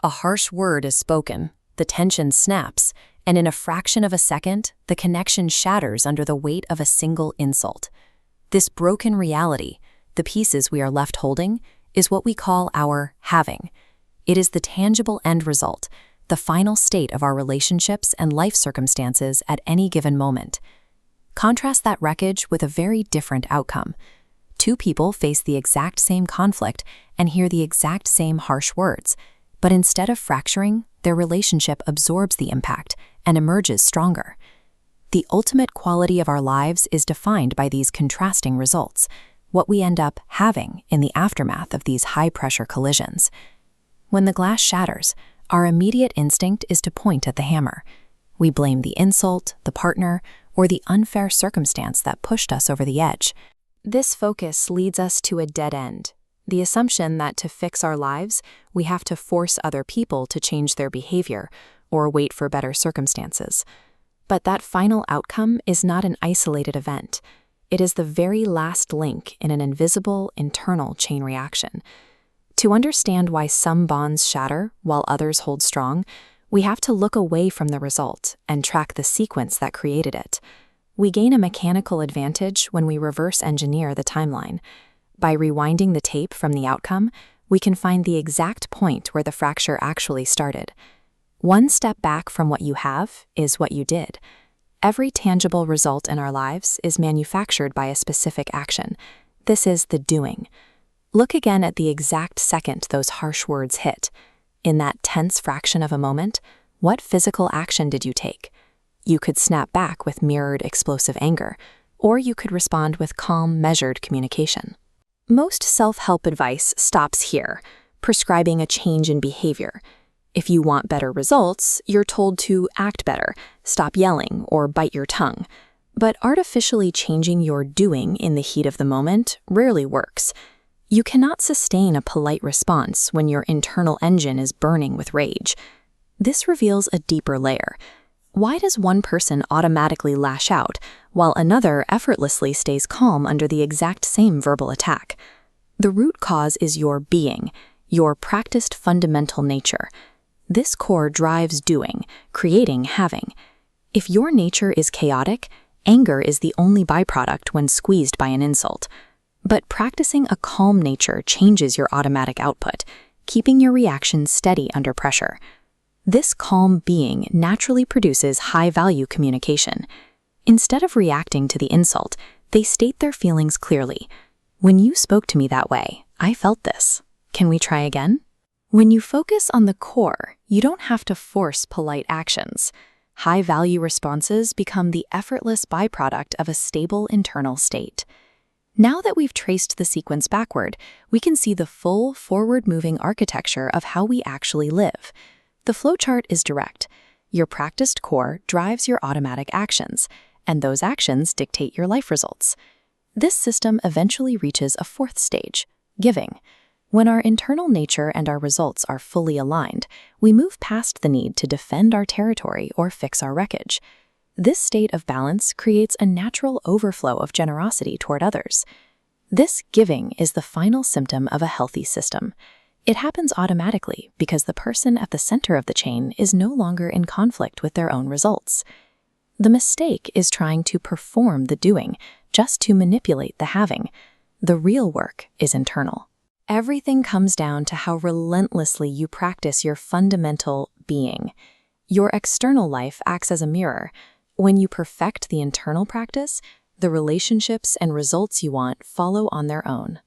A harsh word is spoken, the tension snaps, and in a fraction of a second, the connection shatters under the weight of a single insult. This broken reality, the pieces we are left holding, is what we call our having. It is the tangible end result, the final state of our relationships and life circumstances at any given moment. Contrast that wreckage with a very different outcome. Two people face the exact same conflict and hear the exact same harsh words, but instead of fracturing, their relationship absorbs the impact and emerges stronger. The ultimate quality of our lives is defined by these contrasting results, what we end up having in the aftermath of these high-pressure collisions. When the glass shatters, our immediate instinct is to point at the hammer. We blame the insult, the partner, or the unfair circumstance that pushed us over the edge. This focus leads us to a dead end, the assumption that to fix our lives, we have to force other people to change their behavior or wait for better circumstances. But that final outcome is not an isolated event. It is the very last link in an invisible, internal chain reaction. To understand why some bonds shatter while others hold strong, we have to look away from the result and track the sequence that created it. We gain a mechanical advantage when we reverse engineer the timeline. By rewinding the tape from the outcome, we can find the exact point where the fracture actually started. One step back from what you have is what you did. Every tangible result in our lives is manufactured by a specific action. This is the doing. Look again at the exact second those harsh words hit. In that tense fraction of a moment, what physical action did you take? You could snap back with mirrored explosive anger, or you could respond with calm, measured communication. Most self-help advice stops here, prescribing a change in behavior. If you want better results, you're told to act better, stop yelling, or bite your tongue. But artificially changing your doing in the heat of the moment rarely works. You cannot sustain a polite response when your internal engine is burning with rage. This reveals a deeper layer. Why does one person automatically lash out, while another effortlessly stays calm under the exact same verbal attack? The root cause is your being, your practiced fundamental nature. This core drives doing, creating having. If your nature is chaotic, anger is the only byproduct when squeezed by an insult. But practicing a calm nature changes your automatic output, keeping your reactions steady under pressure. This calm being naturally produces high-value communication. Instead of reacting to the insult, they state their feelings clearly. When you spoke to me that way, I felt this. Can we try again? When you focus on the core, you don't have to force polite actions. High-value responses become the effortless byproduct of a stable internal state. Now that we've traced the sequence backward, we can see the full forward-moving architecture of how we actually live. The flowchart is direct. Your practiced core drives your automatic actions, and those actions dictate your life results. This system eventually reaches a fourth stage, giving. When our internal nature and our results are fully aligned, we move past the need to defend our territory or fix our wreckage. This state of balance creates a natural overflow of generosity toward others. This giving is the final symptom of a healthy system. It happens automatically because the person at the center of the chain is no longer in conflict with their own results. The mistake is trying to perform the doing, just to manipulate the having. The real work is internal. Everything comes down to how relentlessly you practice your fundamental being. Your external life acts as a mirror. When you perfect the internal practice, the relationships and results you want follow on their own.